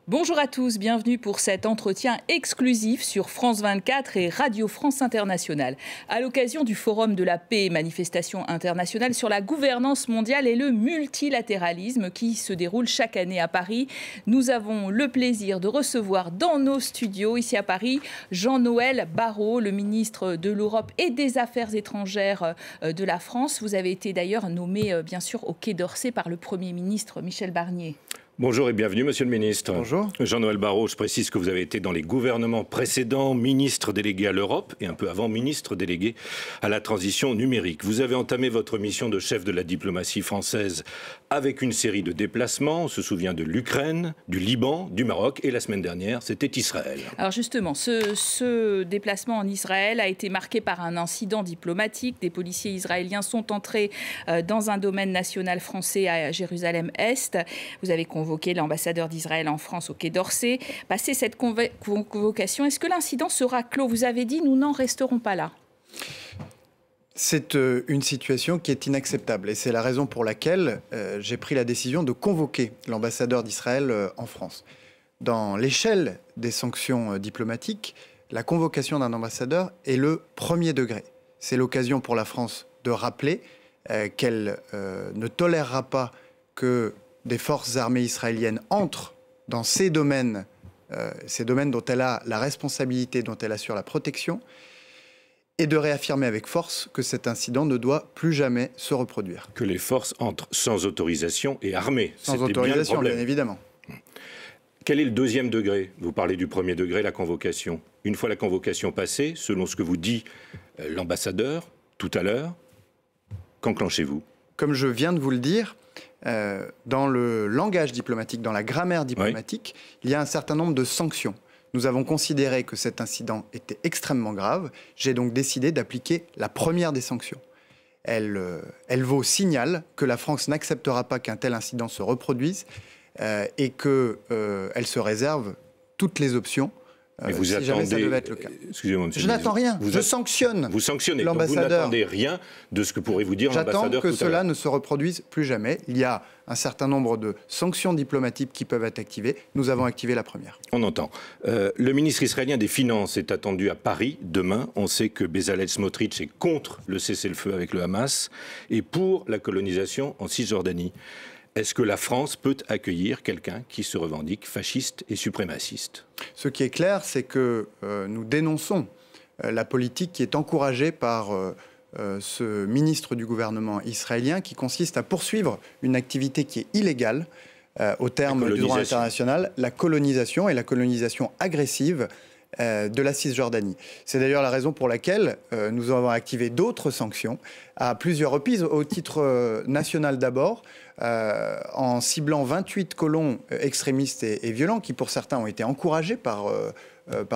Bonjour à tous, bienvenue pour cet entretien exclusif sur France 24 et Radio France Internationale. À l'occasion du Forum de la paix, manifestation internationale sur la gouvernance mondiale et le multilatéralisme qui se déroule chaque année à Paris, nous avons le plaisir de recevoir dans nos studios, ici à Paris, Jean-Noël Barrot, le ministre de l'Europe et des Affaires étrangères de la France. Vous avez été d'ailleurs nommé, bien sûr, au Quai d'Orsay par le Premier ministre Michel Barnier. Bonjour et bienvenue, Monsieur le Ministre. Bonjour. Jean-Noël Barrot, je précise que vous avez été dans les gouvernements précédents, ministre délégué à l'Europe et un peu avant, ministre délégué à la transition numérique. Vous avez entamé votre mission de chef de la diplomatie française avec une série de déplacements. On se souvient de l'Ukraine, du Liban, du Maroc et la semaine dernière, c'était Israël. Alors justement, ce déplacement en Israël a été marqué par un incident diplomatique. Des policiers israéliens sont entrés dans un domaine national français à Jérusalem-Est. Vous avez convoqué l'ambassadeur d'Israël en France au Quai d'Orsay. Passé cette convocation, est-ce que l'incident sera clos? Vous avez dit, nous n'en resterons pas là. C'est une situation qui est inacceptable et c'est la raison pour laquelle j'ai pris la décision de convoquer l'ambassadeur d'Israël en France. Dans l'échelle des sanctions diplomatiques, la convocation d'un ambassadeur est le premier degré. C'est l'occasion pour la France de rappeler qu'elle ne tolérera pas que des forces armées israéliennes entrent dans ces domaines dont elle a la responsabilité, dont elle assure la protection, et de réaffirmer avec force que cet incident ne doit plus jamais se reproduire. Que les forces entrent sans autorisation et armées. Sans autorisation, bien évidemment. Quel est le deuxième degré? Vous parlez du premier degré, la convocation. Une fois la convocation passée, selon ce que vous dit l'ambassadeur tout à l'heure, qu'enclenchez-vous? Comme je viens de vous le dire, dans le langage diplomatique, dans la grammaire diplomatique, il y a un certain nombre de sanctions. Nous avons considéré que cet incident était extrêmement grave. J'ai donc décidé d'appliquer la première des sanctions. Elle vaut signal que la France n'acceptera pas qu'un tel incident se reproduise et qu'elle se réserve toutes les options. Mais vous si attendez... jamais ça devait être le cas. Excusez-moi, monsieur. Je n'attends rien. Je sanctionne. Vous sanctionnez. L'ambassadeur. Donc vous n'attendez rien de ce que pourrait vous dire l'ambassadeur tout à l'heure. J'attends que cela ne se reproduise plus jamais. Il y a un certain nombre de sanctions diplomatiques qui peuvent être activées. Nous avons activé la première. On entend. Le ministre israélien des Finances est attendu à Paris demain. On sait que Bezalel Smotrich est contre le cessez-le-feu avec le Hamas et pour la colonisation en Cisjordanie. Est-ce que la France peut accueillir quelqu'un qui se revendique fasciste et suprémaciste? Ce qui est clair, c'est que nous dénonçons la politique qui est encouragée par ce ministre du gouvernement israélien qui consiste à poursuivre une activité qui est illégale au terme du droit international, la colonisation et la colonisation agressive de la Cisjordanie. C'est d'ailleurs la raison pour laquelle nous avons activé d'autres sanctions à plusieurs reprises, au titre national d'abord, en ciblant 28 colons extrémistes et violents qui pour certains ont été encouragés par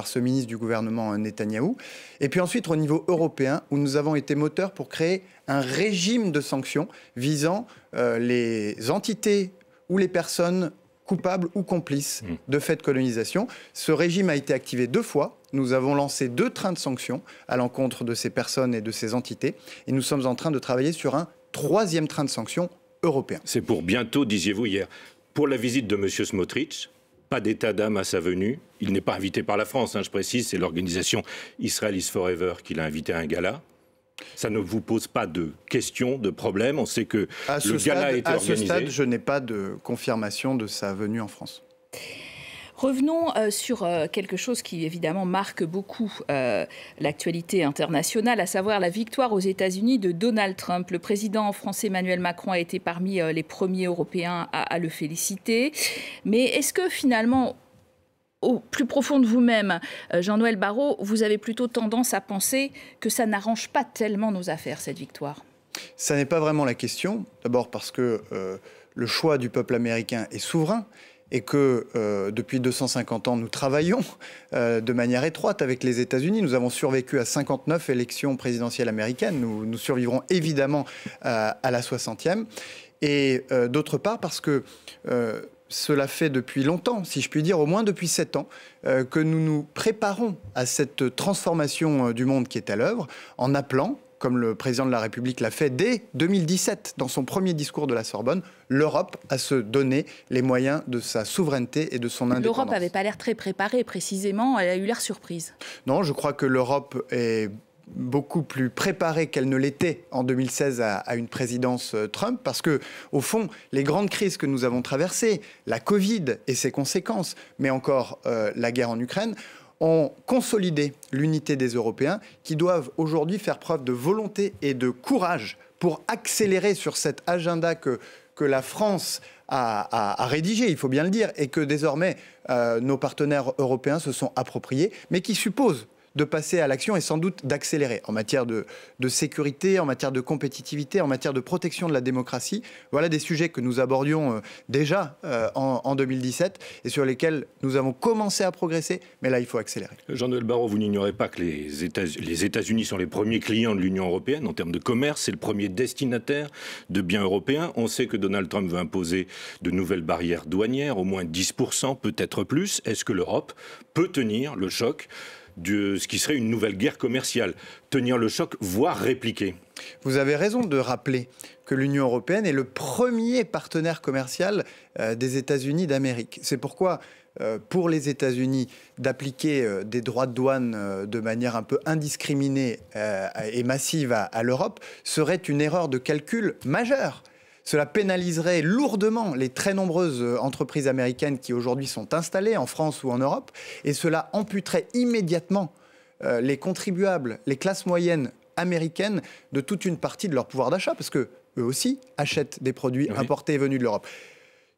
ce ministre du gouvernement Netanyahou. Et puis ensuite au niveau européen où nous avons été moteurs pour créer un régime de sanctions visant les entités ou les personnes coupables ou complices de faits de colonisation. Ce régime a été activé 2 fois. Nous avons lancé 2 trains de sanctions à l'encontre de ces personnes et de ces entités. Et nous sommes en train de travailler sur un 3e train de sanctions européen. C'est pour bientôt, disiez-vous hier. Pour la visite de M. Smotrich, pas d'état d'âme à sa venue. Il n'est pas invité par la France, je précise. C'est l'organisation Israel is Forever qui l'a invité à un gala. Ça ne vous pose pas de questions, de problèmes? On sait que le gala a été organisé. À ce stade, je n'ai pas de confirmation de sa venue en France. Revenons sur quelque chose qui évidemment marque beaucoup l'actualité internationale, à savoir la victoire aux États-Unis de Donald Trump. Le président français Emmanuel Macron a été parmi les premiers Européens à le féliciter. Mais est-ce que finalement, au plus profond de vous-même, Jean-Noël Barrot, vous avez plutôt tendance à penser que ça n'arrange pas tellement nos affaires, cette victoire? Ça n'est pas vraiment la question. D'abord parce que le choix du peuple américain est souverain et que depuis 250 ans, nous travaillons de manière étroite avec les États-Unis. Nous avons survécu à 59 élections présidentielles américaines. Nous survivrons évidemment à la 60e. Et d'autre part parce que cela fait depuis longtemps, si je puis dire, au moins depuis 7 ans, que nous nous préparons à cette transformation du monde qui est à l'œuvre, en appelant comme le président de la République l'a fait dès 2017, dans son premier discours de la Sorbonne, l'Europe à se donner les moyens de sa souveraineté et de son indépendance. L'Europe n'avait pas l'air très préparée, précisément, elle a eu l'air surprise. Non, je crois que l'Europe est beaucoup plus préparée qu'elle ne l'était en 2016 à une présidence Trump, parce que, au fond, les grandes crises que nous avons traversées, la Covid et ses conséquences, mais encore la guerre en Ukraine, ont consolidé l'unité des Européens qui doivent aujourd'hui faire preuve de volonté et de courage pour accélérer sur cet agenda que la France a rédigé, il faut bien le dire, et que désormais nos partenaires européens se sont appropriés, mais qui suppose de passer à l'action et sans doute d'accélérer en matière de sécurité, en matière de compétitivité, en matière de protection de la démocratie. Voilà des sujets que nous abordions déjà en 2017 et sur lesquels nous avons commencé à progresser, mais là, il faut accélérer. Jean-Noël Barrot, vous n'ignorez pas que les États-Unis sont les premiers clients de l'Union européenne en termes de commerce, c'est le premier destinataire de biens européens. On sait que Donald Trump veut imposer de nouvelles barrières douanières, au moins 10%, peut-être plus. Est-ce que l'Europe peut tenir le choc de ce qui serait une nouvelle guerre commerciale, tenir le choc, voire répliquer? Vous avez raison de rappeler que l'Union européenne est le premier partenaire commercial des États-Unis d'Amérique. C'est pourquoi, pour les États-Unis, d'appliquer des droits de douane de manière un peu indiscriminée et massive à l'Europe serait une erreur de calcul majeure. Cela pénaliserait lourdement les très nombreuses entreprises américaines qui aujourd'hui sont installées en France ou en Europe, et cela amputerait immédiatement les contribuables, les classes moyennes américaines de toute une partie de leur pouvoir d'achat, parce qu'eux aussi achètent des produits importés et venus de l'Europe.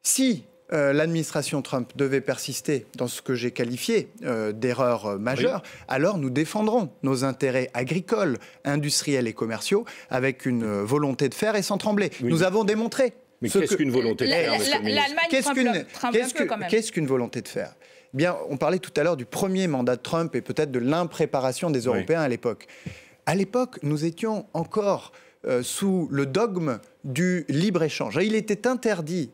Si l'administration Trump devait persister dans ce que j'ai qualifié d'erreur majeure, alors nous défendrons nos intérêts agricoles, industriels et commerciaux avec une volonté de faire et sans trembler. Nous avons démontré... Mais qu'est-ce qu'une volonté de faire, monsieur le ministre ? Qu'est-ce qu'une volonté de faire ? Bien, on parlait tout à l'heure du premier mandat de Trump et peut-être de l'impréparation des Européens à l'époque. À l'époque, nous étions encore sous le dogme du libre-échange. Il était interdit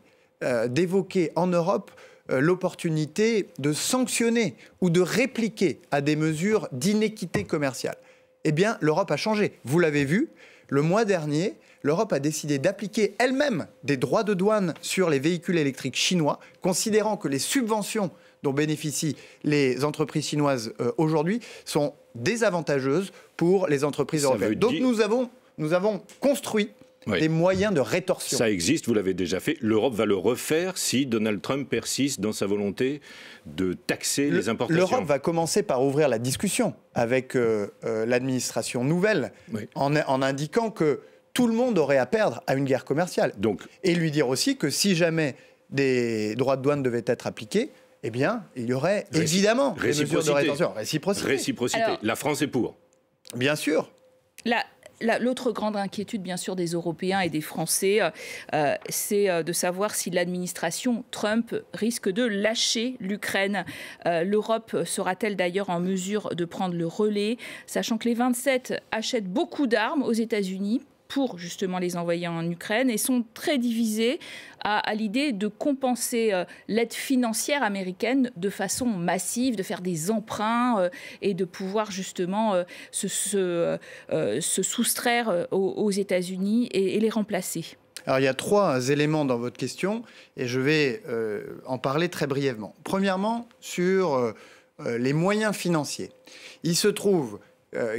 d'évoquer en Europe l'opportunité de sanctionner ou de répliquer à des mesures d'inéquité commerciale. Eh bien, l'Europe a changé. Vous l'avez vu, le mois dernier, l'Europe a décidé d'appliquer elle-même des droits de douane sur les véhicules électriques chinois, considérant que les subventions dont bénéficient les entreprises chinoises aujourd'hui sont désavantageuses pour les entreprises européennes. Donc nous avons construit des moyens de rétorsion. Ça existe, vous l'avez déjà fait. L'Europe va le refaire si Donald Trump persiste dans sa volonté de taxer les importations. L'Europe va commencer par ouvrir la discussion avec l'administration nouvelle, en indiquant que tout le monde aurait à perdre à une guerre commerciale. Et lui dire aussi que si jamais des droits de douane devaient être appliqués, eh bien, il y aurait évidemment des mesures de rétorsion. Réciprocité. Alors, la France est pour. Bien sûr. L'autre grande inquiétude, bien sûr, des Européens et des Français, c'est de savoir si l'administration Trump risque de lâcher l'Ukraine. L'Europe sera-t-elle d'ailleurs en mesure de prendre le relais, sachant que les 27 achètent beaucoup d'armes aux États-Unis pour justement les envoyer en Ukraine et sont très divisés à l'idée de compenser l'aide financière américaine de façon massive, de faire des emprunts et de pouvoir justement se soustraire aux États-Unis et les remplacer. Alors il y a 3 éléments dans votre question et je vais en parler très brièvement. Premièrement, sur les moyens financiers. Il se trouve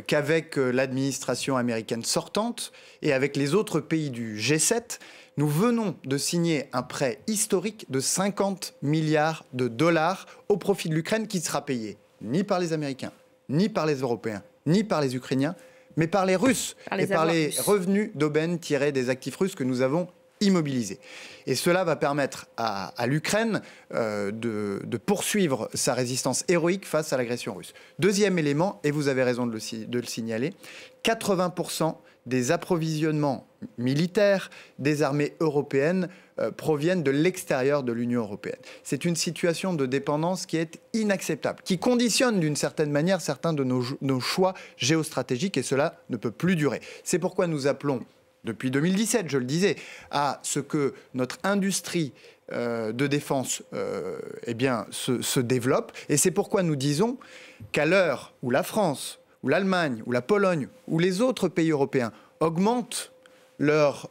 qu'avec l'administration américaine sortante et avec les autres pays du G7, nous venons de signer un prêt historique de 50 milliards de dollars au profit de l'Ukraine qui ne sera payé ni par les Américains, ni par les Européens, ni par les Ukrainiens, mais par les Russes et par les revenus d'aubaine tirés des actifs russes que nous avons immobilisés. Et cela va permettre à l'Ukraine de poursuivre sa résistance héroïque face à l'agression russe. Deuxième élément, et vous avez raison de le signaler, 80% des approvisionnements militaires des armées européennes proviennent de l'extérieur de l'Union européenne. C'est une situation de dépendance qui est inacceptable, qui conditionne d'une certaine manière certains de nos choix géostratégiques, et cela ne peut plus durer. C'est pourquoi nous appelons, depuis 2017, je le disais, à ce que notre industrie de défense se développe. Et c'est pourquoi nous disons qu'à l'heure où la France, ou l'Allemagne, ou la Pologne, ou les autres pays européens augmentent leurs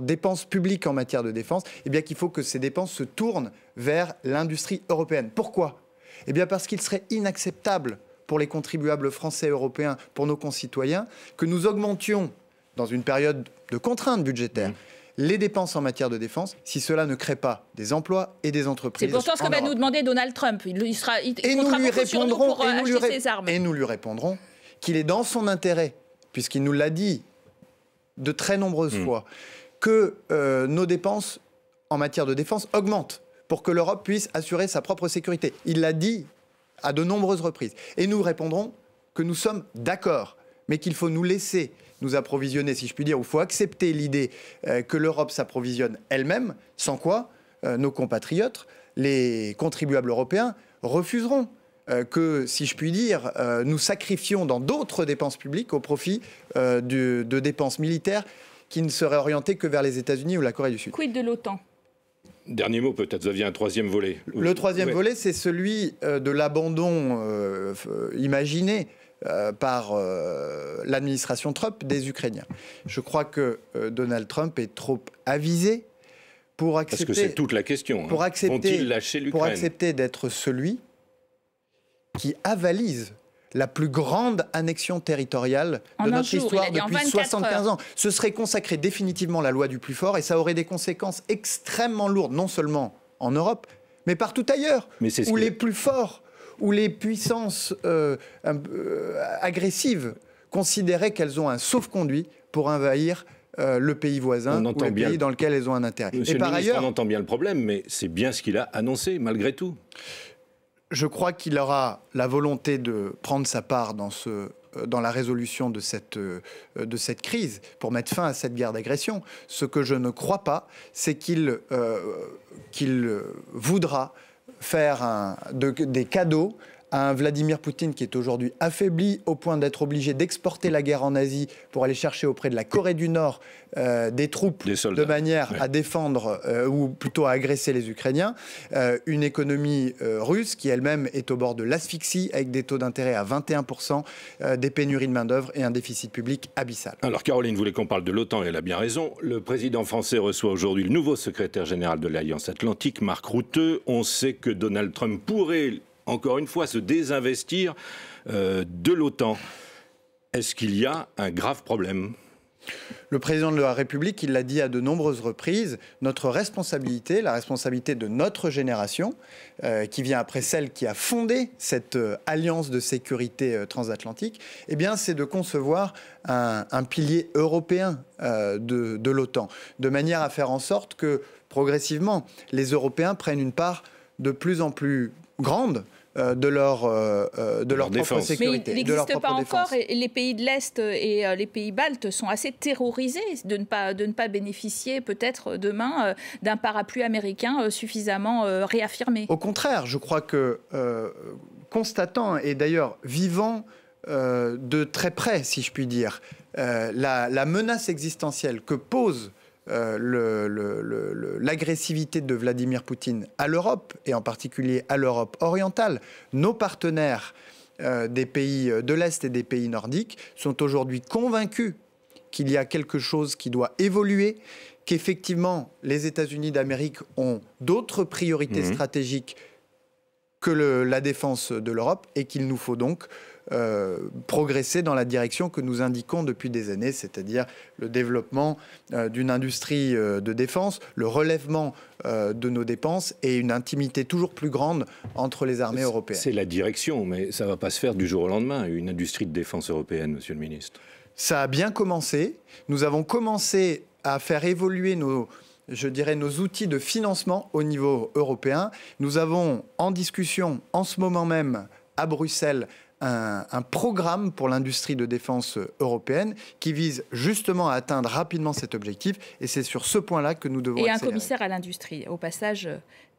dépenses publiques en matière de défense, eh bien qu'il faut que ces dépenses se tournent vers l'industrie européenne. Pourquoi ? Eh bien parce qu'il serait inacceptable pour les contribuables français et européens, pour nos concitoyens, que nous augmentions, dans une période de contraintes budgétaires, les dépenses en matière de défense, si cela ne crée pas des emplois et des entreprises. C'est pourtant ce que va nous demander Donald Trump. Il comptera beaucoup sur nous pour acheter ses armes. Et nous lui répondrons qu'il est dans son intérêt, puisqu'il nous l'a dit de très nombreuses fois, que nos dépenses en matière de défense augmentent pour que l'Europe puisse assurer sa propre sécurité. Il l'a dit à de nombreuses reprises. Et nous répondrons que nous sommes d'accord, mais qu'il faut nous laisser nous approvisionner, si je puis dire, ou il faut accepter l'idée que l'Europe s'approvisionne elle-même, sans quoi nos compatriotes, les contribuables européens, refuseront que, si je puis dire, nous sacrifions dans d'autres dépenses publiques au profit de dépenses militaires qui ne seraient orientées que vers les États-Unis ou la Corée du Sud. Quid de l'OTAN ? Dernier mot, peut-être, vous aviez un troisième volet. Le troisième volet, c'est celui de l'abandon imaginé par l'administration Trump des Ukrainiens. Je crois que Donald Trump est trop avisé pour accepter... Parce que c'est toute la question. Pour accepter, vont-ils lâcher l'Ukraine ? Pour accepter d'être celui qui avalise la plus grande annexion territoriale de notre histoire depuis 75 ans. Ce serait consacrer définitivement la loi du plus fort et ça aurait des conséquences extrêmement lourdes, non seulement en Europe, mais partout ailleurs, où les plus forts, où les puissances agressives considéraient qu'elles ont un sauf-conduit pour envahir le pays voisin ou le pays dans lequel elles ont un intérêt. Monsieur le ministre, on entend bien le problème, mais c'est bien ce qu'il a annoncé, malgré tout. Je crois qu'il aura la volonté de prendre sa part dans la résolution de cette crise pour mettre fin à cette guerre d'agression. Ce que je ne crois pas, c'est qu'il voudra faire des cadeaux à un Vladimir Poutine qui est aujourd'hui affaibli au point d'être obligé d'exporter la guerre en Asie pour aller chercher auprès de la Corée du Nord des troupes de manière à défendre ou plutôt à agresser les Ukrainiens. Une économie russe qui elle-même est au bord de l'asphyxie avec des taux d'intérêt à 21%, des pénuries de main-d'œuvre et un déficit public abyssal. Alors Caroline voulait qu'on parle de l'OTAN et elle a bien raison. Le président français reçoit aujourd'hui le nouveau secrétaire général de l'Alliance Atlantique, Mark Rutte. On sait que Donald Trump pourrait encore une fois, se désinvestir de l'OTAN. Est-ce qu'il y a un grave problème ? Le président de la République, il l'a dit à de nombreuses reprises, notre responsabilité, la responsabilité de notre génération, qui vient après celle qui a fondé cette alliance de sécurité transatlantique, eh bien, c'est de concevoir un pilier européen de l'OTAN, de manière à faire en sorte que, progressivement, les Européens prennent une part de plus en plus grande de leur propre sécurité. Mais il n'existe pas encore, et les pays de l'Est et les pays baltes sont assez terrorisés de ne pas bénéficier peut-être demain d'un parapluie américain suffisamment réaffirmé. Au contraire, je crois que constatant et d'ailleurs vivant de très près, si je puis dire, la menace existentielle que pose l'agressivité de Vladimir Poutine à l'Europe, et en particulier à l'Europe orientale, nos partenaires des pays de l'Est et des pays nordiques sont aujourd'hui convaincus qu'il y a quelque chose qui doit évoluer, qu'effectivement les États-Unis d'Amérique ont d'autres priorités stratégiques que la défense de l'Europe et qu'il nous faut donc progresser dans la direction que nous indiquons depuis des années, c'est-à-dire le développement d'une industrie de défense, le relèvement de nos dépenses et une intimité toujours plus grande entre les armées européennes. C'est la direction, mais ça ne va pas se faire du jour au lendemain, une industrie de défense européenne, monsieur le ministre. Ça a bien commencé. Nous avons commencé à faire évoluer nos outils de financement au niveau européen. Nous avons en discussion en ce moment même à Bruxelles un programme pour l'industrie de défense européenne qui vise justement à atteindre rapidement cet objectif. Et c'est sur ce point-là que nous devons accélérer. Et un commissaire à l'industrie. Au passage,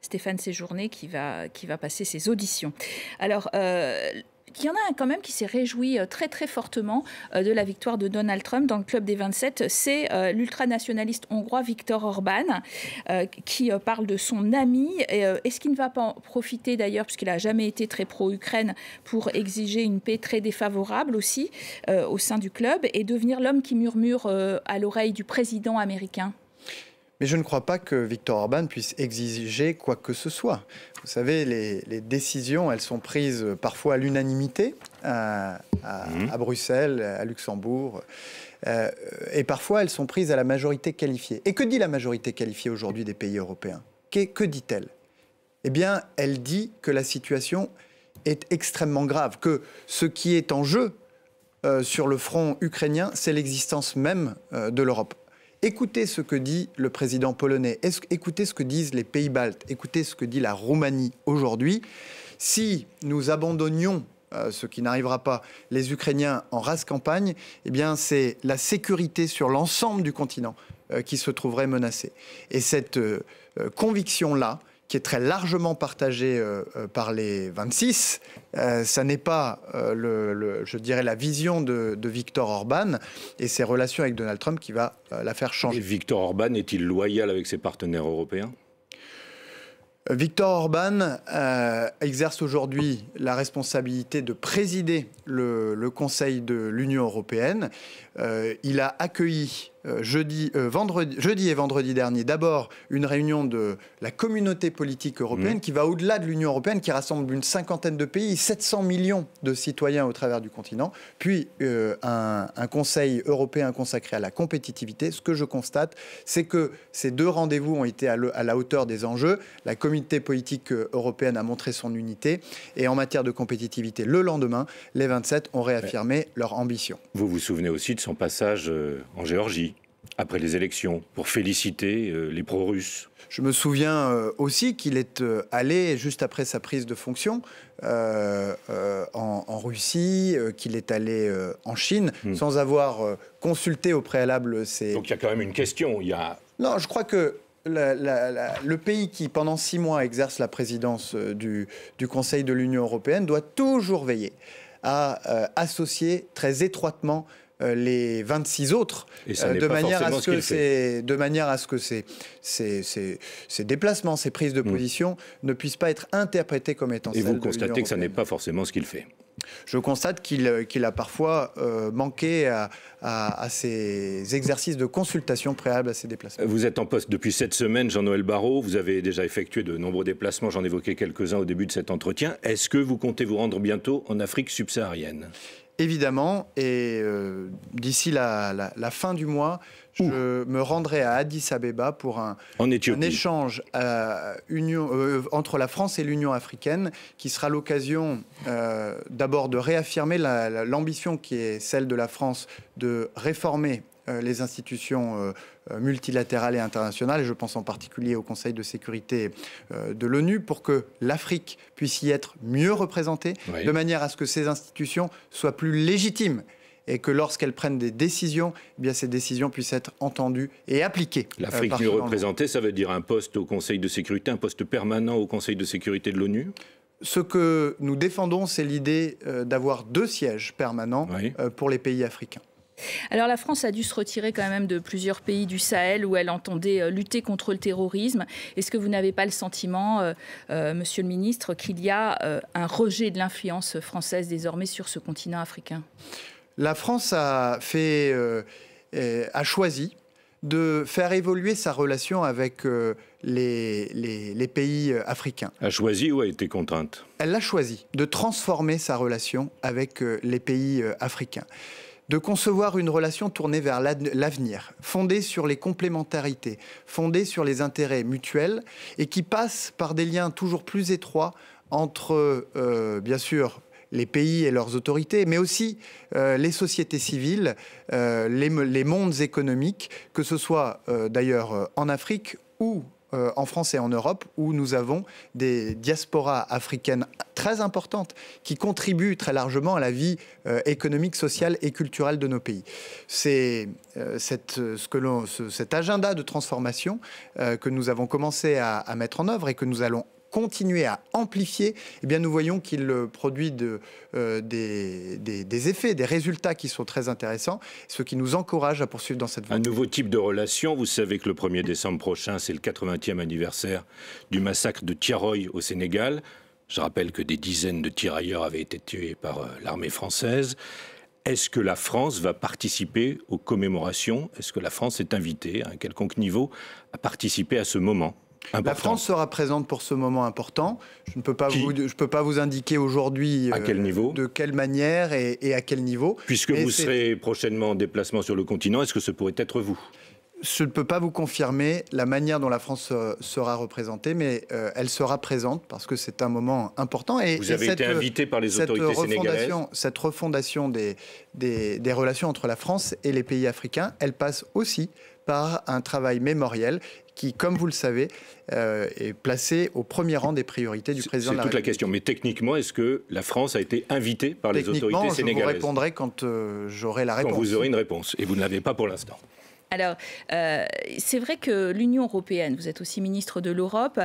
Stéphane Séjourné qui va passer ses auditions. Alors, il y en a un quand même qui s'est réjoui très très fortement de la victoire de Donald Trump dans le club des 27. C'est l'ultranationaliste hongrois Viktor Orban qui parle de son ami. Est-ce qu'il ne va pas en profiter d'ailleurs, puisqu'il n'a jamais été très pro-Ukraine, pour exiger une paix très défavorable aussi au sein du club et devenir l'homme qui murmure à l'oreille du président américain ? Mais je ne crois pas que Viktor Orban puisse exiger quoi que ce soit. Vous savez, les décisions, elles sont prises parfois à l'unanimité à Bruxelles, à Luxembourg, et parfois elles sont prises à la majorité qualifiée. Et que dit la majorité qualifiée aujourd'hui des pays européens ? Que dit-elle ? Eh bien, elle dit que la situation est extrêmement grave, que ce qui est en jeu sur le front ukrainien, c'est l'existence même de l'Europe. Écoutez ce que dit le président polonais, écoutez ce que disent les pays baltes, écoutez ce que dit la Roumanie aujourd'hui. Si nous abandonnions, ce qui n'arrivera pas, les Ukrainiens en rase campagne, eh bien c'est la sécurité sur l'ensemble du continent qui se trouverait menacée. Et cette conviction-là, qui est très largement partagée par les 26. Ça n'est pas, je dirais, la vision de Viktor Orban et ses relations avec Donald Trump qui va la faire changer. Et Viktor Orban est-il loyal avec ses partenaires européens ? Viktor Orban exerce aujourd'hui la responsabilité de présider le Conseil de l'Union européenne. Il a accueilli jeudi et vendredi dernier d'abord une réunion de la communauté politique européenne qui va au-delà de l'Union européenne, qui rassemble une cinquantaine de pays, 700 millions de citoyens au travers du continent, puis un Conseil européen consacré à la compétitivité. Ce que je constate, c'est que ces deux rendez-vous ont été à la hauteur des enjeux. La communauté politique européenne a montré son unité et en matière de compétitivité, le lendemain, les 27 ont réaffirmé leur ambition. Vous vous souvenez aussi de son passage en Géorgie, après les élections, pour féliciter les pro-russes. Je me souviens aussi qu'il est allé, juste après sa prise de fonction, en Russie, qu'il est allé en Chine, sans avoir consulté au préalable ses... Donc il y a quand même une question. Non, je crois que le pays qui, pendant 6 mois, exerce la présidence du Conseil de l'Union européenne doit toujours veiller à associer très étroitement les 26 autres, de manière à ce que ces déplacements, ces prises de position ne puissent pas être interprétées comme étant celles de l'Union européenne. Et vous constatez que ça n'est pas forcément ce qu'il fait ? Je constate qu'il a parfois manqué à ces exercices de consultation préalable à ces déplacements. Vous êtes en poste depuis 7 semaines, Jean-Noël Barrot. Vous avez déjà effectué de nombreux déplacements. J'en évoquais quelques-uns au début de cet entretien. Est-ce que vous comptez vous rendre bientôt en Afrique subsaharienne ? Évidemment, et d'ici la fin du mois, je me rendrai à Addis Abeba pour un échange entre la France et l'Union africaine, qui sera l'occasion d'abord de réaffirmer l'ambition qui est celle de la France de réformer les institutions multilatérales et internationales, et je pense en particulier au Conseil de sécurité de l'ONU, pour que l'Afrique puisse y être mieux représentée, de manière à ce que ces institutions soient plus légitimes et que lorsqu'elles prennent des décisions, eh bien, ces décisions puissent être entendues et appliquées. L'Afrique mieux représentée, ça veut dire un poste au Conseil de sécurité, un poste permanent au Conseil de sécurité de l'ONU ? Ce que nous défendons, c'est l'idée d'avoir 2 sièges permanents pour les pays africains. Alors la France a dû se retirer quand même de plusieurs pays du Sahel où elle entendait lutter contre le terrorisme. Est-ce que vous n'avez pas le sentiment, Monsieur le Ministre, qu'il y a un rejet de l'influence française désormais sur ce continent africain ? La France a choisi de faire évoluer sa relation avec les pays africains. A choisi ou a été contrainte ? Elle a choisi de transformer sa relation avec les pays africains, de concevoir une relation tournée vers l'avenir, fondée sur les complémentarités, fondée sur les intérêts mutuels et qui passe par des liens toujours plus étroits entre, bien sûr, les pays et leurs autorités, mais aussi les sociétés civiles, les mondes économiques, que ce soit d'ailleurs en Afrique ou en France et en Europe, où nous avons des diasporas africaines très importantes qui contribuent très largement à la vie économique, sociale et culturelle de nos pays. C'est cet agenda de transformation que nous avons commencé à mettre en œuvre et que nous allons continuer à amplifier, eh bien nous voyons qu'il produit des effets, des résultats qui sont très intéressants, ce qui nous encourage à poursuivre dans cette voie. Un nouveau type de relation. Vous savez que le 1er décembre prochain, c'est le 80e anniversaire du massacre de Thiaroye au Sénégal. Je rappelle que des dizaines de tirailleurs avaient été tués par l'armée française. Est-ce que la France va participer aux commémorations? Est-ce que la France est invitée à un quelconque niveau à participer à ce moment important? La France sera présente pour ce moment important. Je ne peux pas, peux pas vous indiquer aujourd'hui à quel niveau, de quelle manière et à quel niveau. Puisque vous serez prochainement en déplacement sur le continent, est-ce que ce pourrait être vous? Je ne peux pas vous confirmer la manière dont la France sera représentée, mais elle sera présente parce que c'est un moment important. Et, vous avez été invité par les autorités sénégalaises. Cette refondation des relations entre la France et les pays africains, elle passe aussi par un travail mémoriel qui, comme vous le savez, est placé au premier rang des priorités du président de la République. C'est toute la question. Mais techniquement, est-ce que la France a été invitée par les autorités sénégalaises? Je vous répondrai quand j'aurai la réponse. Quand vous aurez une réponse. Et vous ne l'avez pas pour l'instant. Alors, c'est vrai que l'Union européenne, vous êtes aussi ministre de l'Europe,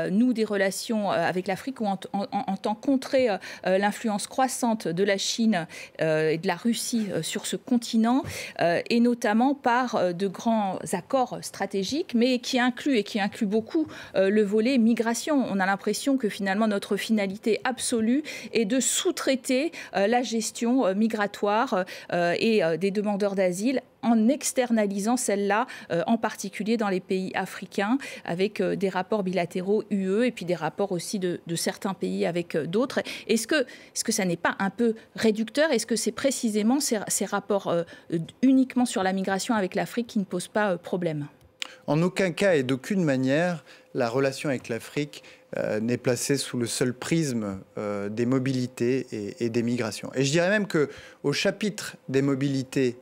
noue des relations avec l'Afrique ou entend contrer l'influence croissante de la Chine et de la Russie sur ce continent, et notamment par de grands accords stratégiques, mais qui incluent beaucoup le volet migration. On a l'impression que finalement notre finalité absolue est de sous-traiter la gestion migratoire et des demandeurs d'asile en externalisant celle-là, en particulier dans les pays africains, avec des rapports bilatéraux UE et puis des rapports aussi de certains pays avec d'autres. Est-ce que ça n'est pas un peu réducteur? Est-ce que c'est précisément ces rapports uniquement sur la migration avec l'Afrique qui ne posent pas problème? En aucun cas et d'aucune manière, la relation avec l'Afrique n'est placée sous le seul prisme des mobilités et des migrations. Et je dirais même qu'au chapitre des mobilités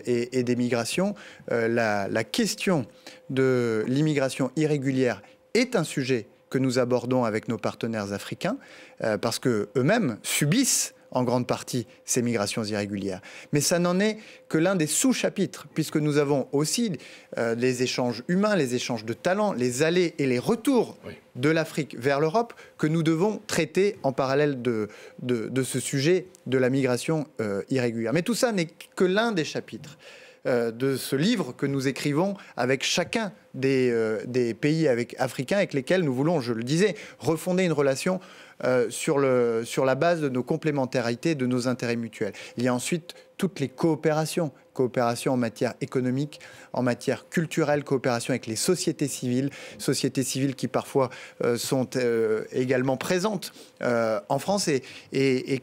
et des migrations, la question de l'immigration irrégulière est un sujet que nous abordons avec nos partenaires africains, parce qu'eux-mêmes subissent en grande partie ces migrations irrégulières. Mais ça n'en est que l'un des sous-chapitres, puisque nous avons aussi les échanges humains, les échanges de talents, les allers et les retours de l'Afrique vers l'Europe, que nous devons traiter en parallèle de ce sujet de la migration irrégulière. Mais tout ça n'est que l'un des chapitres de ce livre que nous écrivons avec chacun des pays africains avec lesquels nous voulons, je le disais, refonder une relation sur la base de nos complémentarités, de nos intérêts mutuels. Il y a ensuite toutes les coopérations en matière économique, en matière culturelle, coopération avec les sociétés civiles qui parfois sont également présentes en France et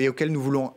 auxquelles nous voulons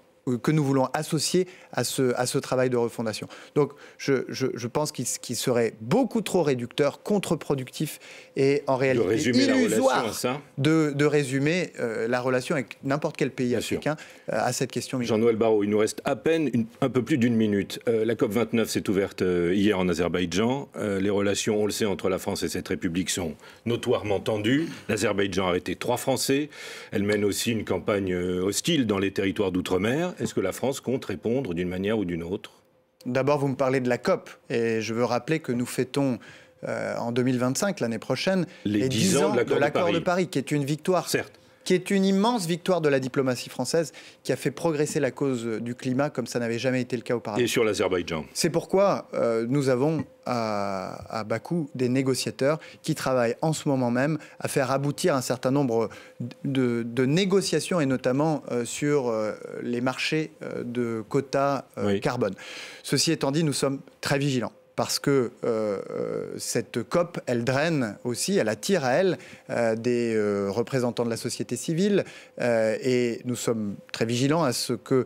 associer à ce travail de refondation. Donc je pense qu'il serait beaucoup trop réducteur, contre-productif et en réalité illusoire de résumer la relation avec n'importe quel pays africain à cette question migratoire. Jean-Noël Barrot, il nous reste à peine un peu plus d'une minute. La COP29 s'est ouverte hier en Azerbaïdjan. Les relations, on le sait, entre la France et cette république sont notoirement tendues. L'Azerbaïdjan a arrêté 3 Français. Elle mène aussi une campagne hostile dans les territoires d'outre-mer. Est-ce que la France compte répondre d'une manière ou d'une autre? D'abord, vous me parlez de la COP, et je veux rappeler que nous fêtons en 2025, l'année prochaine, les 10 ans de l'accord de Paris, qui est une victoire, certes, qui est une immense victoire de la diplomatie française, qui a fait progresser la cause du climat comme ça n'avait jamais été le cas auparavant. Et sur l'Azerbaïdjan. C'est pourquoi nous avons à Bakou des négociateurs qui travaillent en ce moment même à faire aboutir un certain nombre de négociations, et notamment sur les marchés de quotas carbone. Ceci étant dit, nous sommes très vigilants. Parce que cette COP, elle draine aussi, elle attire à elle des représentants de la société civile, et nous sommes très vigilants à ce que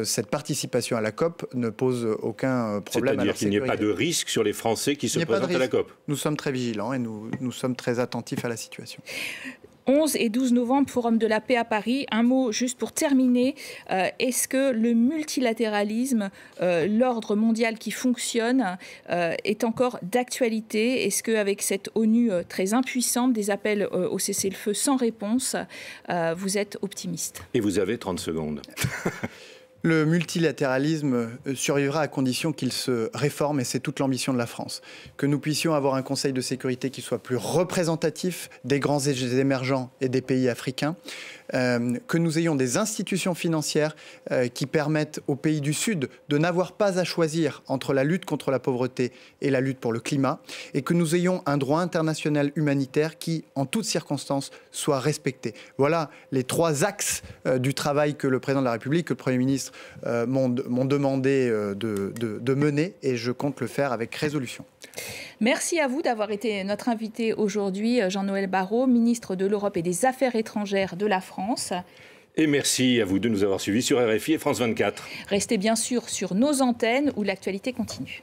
cette participation à la COP ne pose aucun problème à leur sécurité. C'est-à-dire qu'il n'y ait pas de risque sur les Français qui se présentent à la COP. Nous sommes très vigilants et nous sommes très attentifs à la situation. 11 et 12 novembre, Forum de la paix à Paris. Un mot juste pour terminer. Est-ce que le multilatéralisme, l'ordre mondial qui fonctionne, est encore d'actualité? Est-ce qu'avec cette ONU très impuissante, des appels au cessez-le-feu sans réponse, vous êtes optimiste? Et vous avez 30 secondes. Le multilatéralisme survivra à condition qu'il se réforme, et c'est toute l'ambition de la France. Que nous puissions avoir un Conseil de sécurité qui soit plus représentatif des grands émergents et des pays africains, que nous ayons des institutions financières qui permettent aux pays du Sud de n'avoir pas à choisir entre la lutte contre la pauvreté et la lutte pour le climat, et que nous ayons un droit international humanitaire qui, en toutes circonstances, soit respecté. Voilà les 3 axes du travail que le président de la République, que le Premier ministre m'ont demandé de mener, et je compte le faire avec résolution. Merci à vous d'avoir été notre invité aujourd'hui, Jean-Noël Barrot, ministre de l'Europe et des Affaires étrangères de la France. Et merci à vous de nous avoir suivis sur RFI et France 24. Restez bien sûr sur nos antennes où l'actualité continue.